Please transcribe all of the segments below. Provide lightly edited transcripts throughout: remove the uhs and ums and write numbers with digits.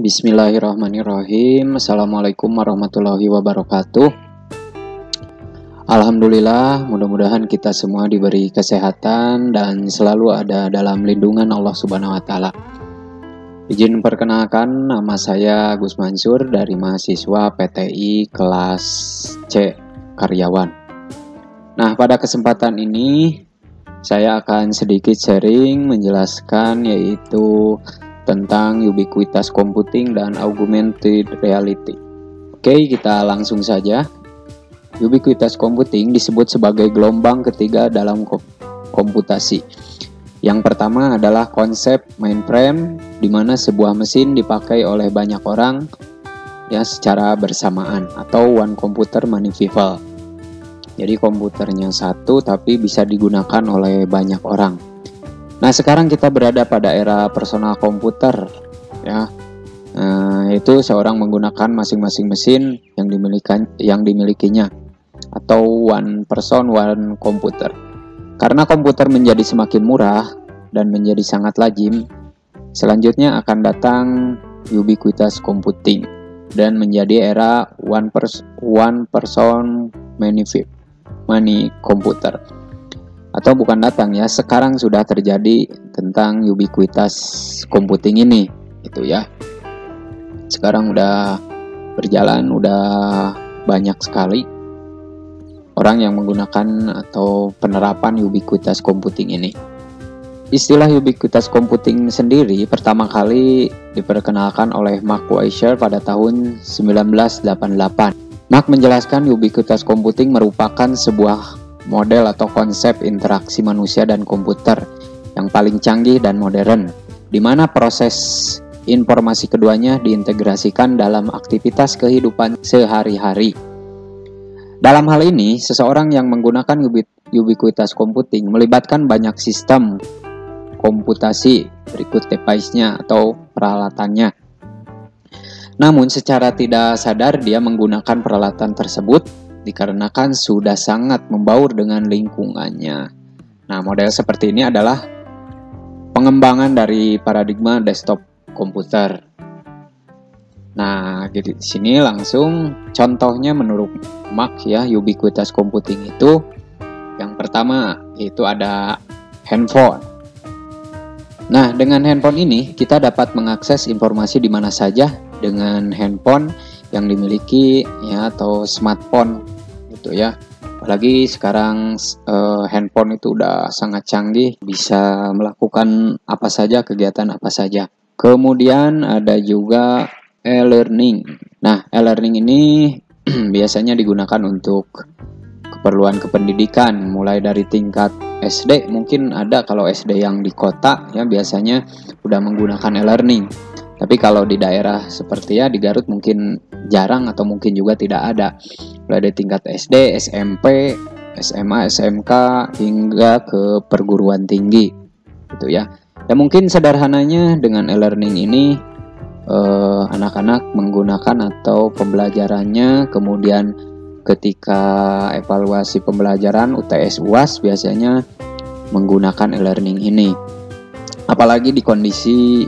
Bismillahirrahmanirrahim. Assalamualaikum warahmatullahi wabarakatuh. Alhamdulillah, mudah-mudahan kita semua diberi kesehatan dan selalu ada dalam lindungan Allah Subhanahu wa taala. Izin perkenalkan, nama saya Agus Mansur dari mahasiswa PTI kelas C karyawan. Nah, pada kesempatan ini saya akan sedikit sharing menjelaskan yaitu tentang ubiquitous computing dan augmented reality. Oke, kita langsung saja. Ubiquitous computing disebut sebagai gelombang ketiga dalam komputasi. Yang pertama adalah konsep mainframe, di mana sebuah mesin dipakai oleh banyak orang ya secara bersamaan, atau one computer many people. Jadi komputernya satu tapi bisa digunakan oleh banyak orang. Nah, sekarang kita berada pada era personal komputer, ya, yaitu seorang menggunakan masing-masing mesin yang dimilikinya, atau one person one computer. Karena komputer menjadi semakin murah dan menjadi sangat lazim, selanjutnya akan datang ubiquitous computing dan menjadi era one person many computer. Atau bukan datang ya, sekarang sudah terjadi tentang ubiquitous computing ini, gitu ya. Sekarang udah berjalan, udah banyak sekali orang yang menggunakan atau penerapan ubiquitous computing ini. Istilah ubiquitous computing sendiri pertama kali diperkenalkan oleh Mark Weiser pada tahun 1988. Mark menjelaskan ubiquitous computing merupakan sebuah model atau konsep interaksi manusia dan komputer yang paling canggih dan modern, di mana proses informasi keduanya diintegrasikan dalam aktivitas kehidupan sehari-hari. Dalam hal ini, seseorang yang menggunakan ubiquitous computing melibatkan banyak sistem komputasi, berikut device-nya atau peralatannya. Namun secara tidak sadar dia menggunakan peralatan tersebut dikarenakan sudah sangat membaur dengan lingkungannya. Nah, model seperti ini adalah pengembangan dari paradigma desktop komputer. Nah, di sini langsung contohnya menurut Mark ya, ubiquitous computing itu yang pertama yaitu ada handphone. Nah, dengan handphone ini kita dapat mengakses informasi di mana saja dengan handphone yang dimiliki ya, atau smartphone gitu ya. Apalagi sekarang handphone itu udah sangat canggih, bisa melakukan apa saja, kegiatan apa saja. Kemudian ada juga e-learning. Nah, e-learning ini biasanya digunakan untuk keperluan kependidikan, mulai dari tingkat SD, mungkin ada kalau SD yang di kota ya biasanya udah menggunakan e-learning. Tapi kalau di daerah seperti ya di Garut mungkin jarang atau mungkin juga tidak ada. Mulai dari tingkat SD, SMP, SMA, SMK hingga ke perguruan tinggi gitu ya. Ya mungkin sederhananya dengan e-learning ini anak-anak menggunakan atau pembelajarannya, kemudian ketika evaluasi pembelajaran UTS UAS biasanya menggunakan e-learning ini. Apalagi di kondisi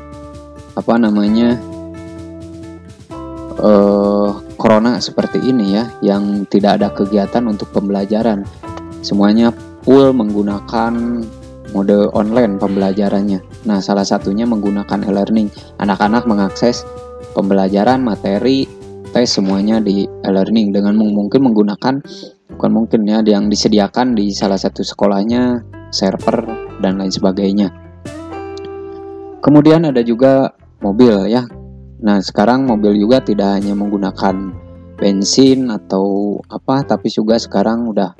corona seperti ini ya, yang tidak ada kegiatan untuk pembelajaran, semuanya full menggunakan mode online pembelajarannya. Nah, salah satunya menggunakan e-learning. Anak-anak mengakses pembelajaran, materi, tes semuanya di e-learning dengan mungkin menggunakan yang disediakan di salah satu sekolahnya, server dan lain sebagainya. Kemudian ada juga mobil ya. Nah, sekarang mobil juga tidak hanya menggunakan bensin atau tapi juga sekarang udah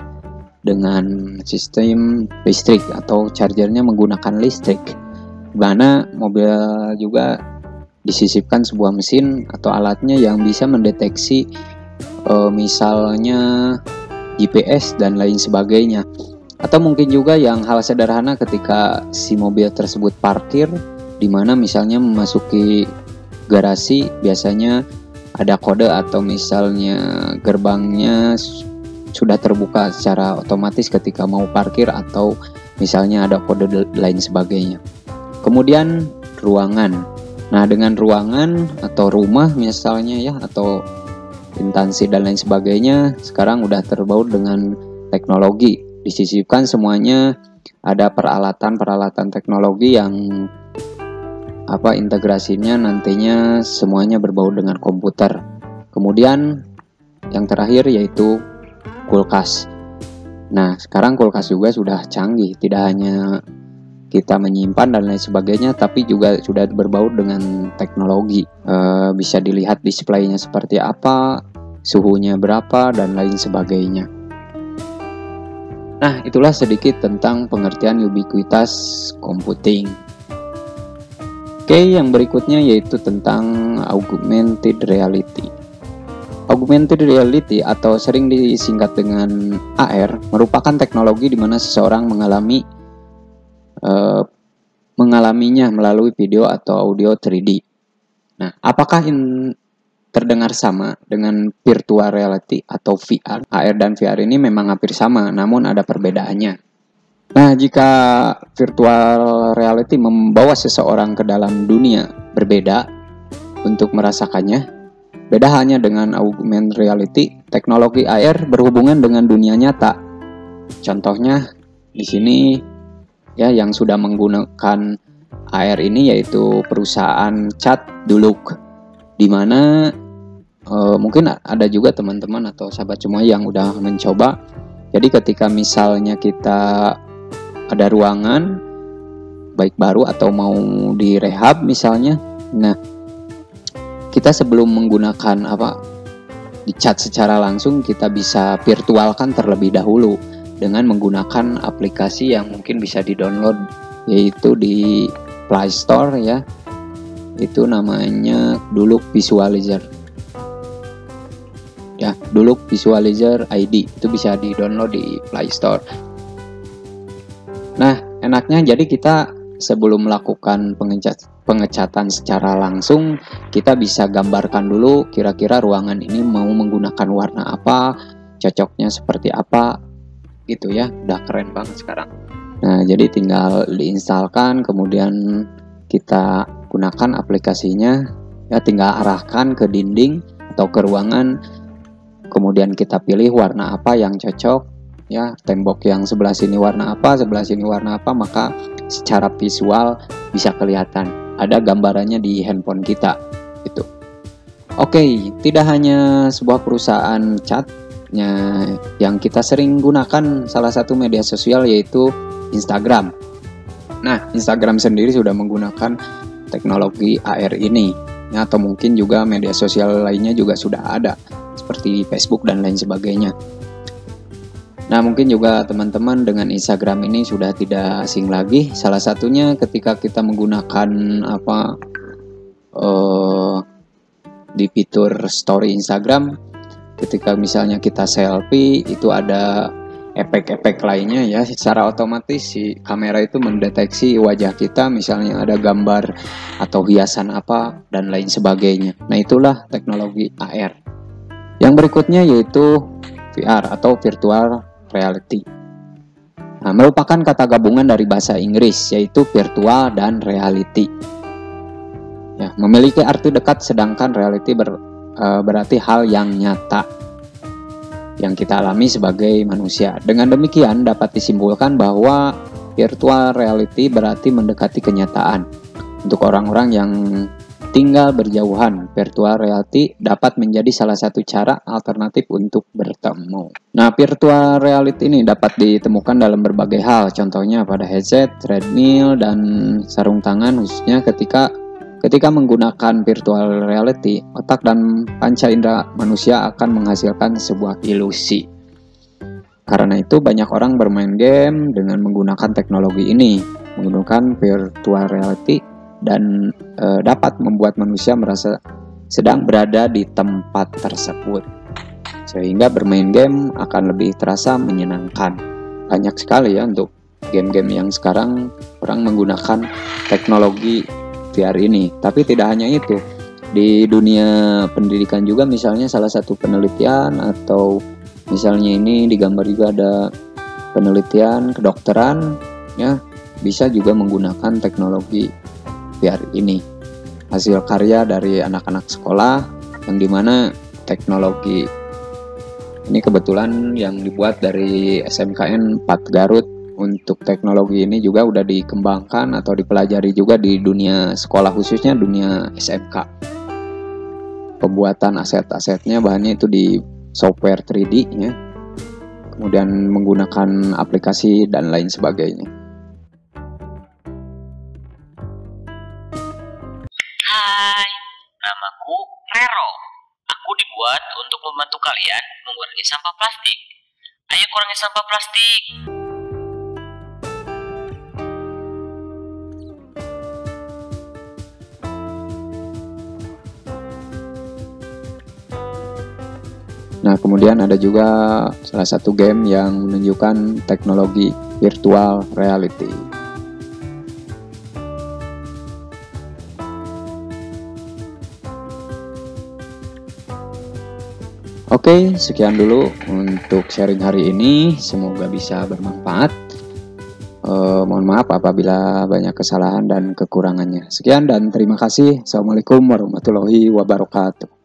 dengan sistem listrik atau chargernya menggunakan listrik. Di mana mobil juga disisipkan sebuah mesin atau alatnya yang bisa mendeteksi misalnya GPS dan lain sebagainya. Atau mungkin juga yang hal sederhana ketika si mobil tersebut parkir, di mana misalnya memasuki garasi biasanya ada kode atau misalnya gerbangnya sudah terbuka secara otomatis ketika mau parkir atau misalnya ada kode lain sebagainya. Kemudian ruangan. Nah, dengan ruangan atau rumah misalnya ya, atau instansi dan lain sebagainya, sekarang udah terbaut dengan teknologi. Disisipkan semuanya, ada peralatan-peralatan teknologi yang integrasinya nantinya semuanya berbaut dengan komputer. Kemudian yang terakhir yaitu kulkas. Nah, sekarang kulkas juga sudah canggih, tidak hanya kita menyimpan dan lain sebagainya, tapi juga sudah berbaut dengan teknologi. Bisa dilihat displaynya seperti apa, suhunya berapa, dan lain sebagainya. Nah, itulah sedikit tentang pengertian ubiquitous computing. Oke, yang berikutnya yaitu tentang augmented reality. Augmented reality atau sering disingkat dengan AR merupakan teknologi di mana seseorang mengalaminya melalui video atau audio 3D. Nah, apakah terdengar sama dengan virtual reality atau VR? AR dan VR ini memang hampir sama, namun ada perbedaannya. Nah, jika virtual reality membawa seseorang ke dalam dunia berbeda untuk merasakannya, beda hanya dengan augmented reality, teknologi AR berhubungan dengan dunia nyata. Contohnya di sini ya, yang sudah menggunakan AR ini yaitu perusahaan cat Dulux, di mana mungkin ada juga teman-teman atau sahabat semua yang udah mencoba. Jadi ketika misalnya kita ada ruangan baik baru atau mau direhab misalnya, nah kita sebelum menggunakan dicat secara langsung, kita bisa virtualkan terlebih dahulu dengan menggunakan aplikasi yang mungkin bisa di-download, yaitu di Play Store ya. Itu namanya Dulux Visualizer. Ya, Dulux Visualizer ID. Itu bisa di-download di Play Store. Nah, enaknya jadi kita sebelum melakukan pengecatan secara langsung, kita bisa gambarkan dulu kira-kira ruangan ini mau menggunakan warna apa, cocoknya seperti apa, gitu ya. Udah keren banget sekarang. Nah, jadi tinggal diinstalkan, kemudian kita gunakan aplikasinya, ya tinggal arahkan ke dinding atau ke ruangan, kemudian kita pilih warna apa yang cocok, ya tembok yang sebelah sini warna apa, sebelah sini warna apa, maka secara visual bisa kelihatan, ada gambarannya di handphone kita, gitu. Oke, tidak hanya sebuah perusahaan catnya yang kita sering gunakan, salah satu media sosial yaitu Instagram. Nah, Instagram sendiri sudah menggunakan teknologi AR ini, ya, atau mungkin juga media sosial lainnya juga sudah ada, seperti Facebook dan lain sebagainya. Nah, mungkin juga teman-teman dengan Instagram ini sudah tidak asing lagi. Salah satunya ketika kita menggunakan di fitur story Instagram, ketika misalnya kita selfie, itu ada efek-efek lainnya ya, secara otomatis si kamera itu mendeteksi wajah kita, misalnya ada gambar atau hiasan apa dan lain sebagainya. Nah, itulah teknologi AR. Yang berikutnya yaitu VR atau virtual reality. Nah, merupakan kata gabungan dari bahasa Inggris yaitu virtual dan reality. Ya, memiliki arti dekat, sedangkan reality berarti hal yang nyata yang kita alami sebagai manusia. Dengan demikian dapat disimpulkan bahwa virtual reality berarti mendekati kenyataan. Untuk orang-orang yang tinggal berjauhan, virtual reality dapat menjadi salah satu cara alternatif untuk bertemu. Nah, virtual reality ini dapat ditemukan dalam berbagai hal, contohnya pada headset, treadmill, dan sarung tangan, khususnya ketika menggunakan virtual reality, otak dan panca indera manusia akan menghasilkan sebuah ilusi. Karena itu banyak orang bermain game dengan menggunakan teknologi ini, menggunakan virtual reality, dan dapat membuat manusia merasa sedang berada di tempat tersebut, sehingga bermain game akan lebih terasa menyenangkan. Banyak sekali ya untuk game-game yang sekarang orang menggunakan teknologi VR ini. Tapi tidak hanya itu, di dunia pendidikan juga, misalnya salah satu penelitian atau misalnya ini digambar juga ada penelitian kedokteran ya, bisa juga menggunakan teknologi VR ini. hasil karya dari anak-anak sekolah, yang dimana teknologi ini kebetulan yang dibuat dari SMKN 4 Garut. Untuk teknologi ini juga udah dikembangkan atau dipelajari juga di dunia sekolah, khususnya dunia SMK. Pembuatan aset-asetnya bahannya itu di software 3D ya, kemudian menggunakan aplikasi dan lain sebagainya. Hai, namaku Rero. Aku dibuat untuk membantu kalian mengurangi sampah plastik. Ayo kurangi sampah plastik. Nah, kemudian ada juga salah satu game yang menunjukkan teknologi virtual reality. Oke, sekian dulu untuk sharing hari ini. Semoga bisa bermanfaat. Mohon maaf apabila banyak kesalahan dan kekurangannya. Sekian dan terima kasih. Assalamualaikum warahmatullahi wabarakatuh.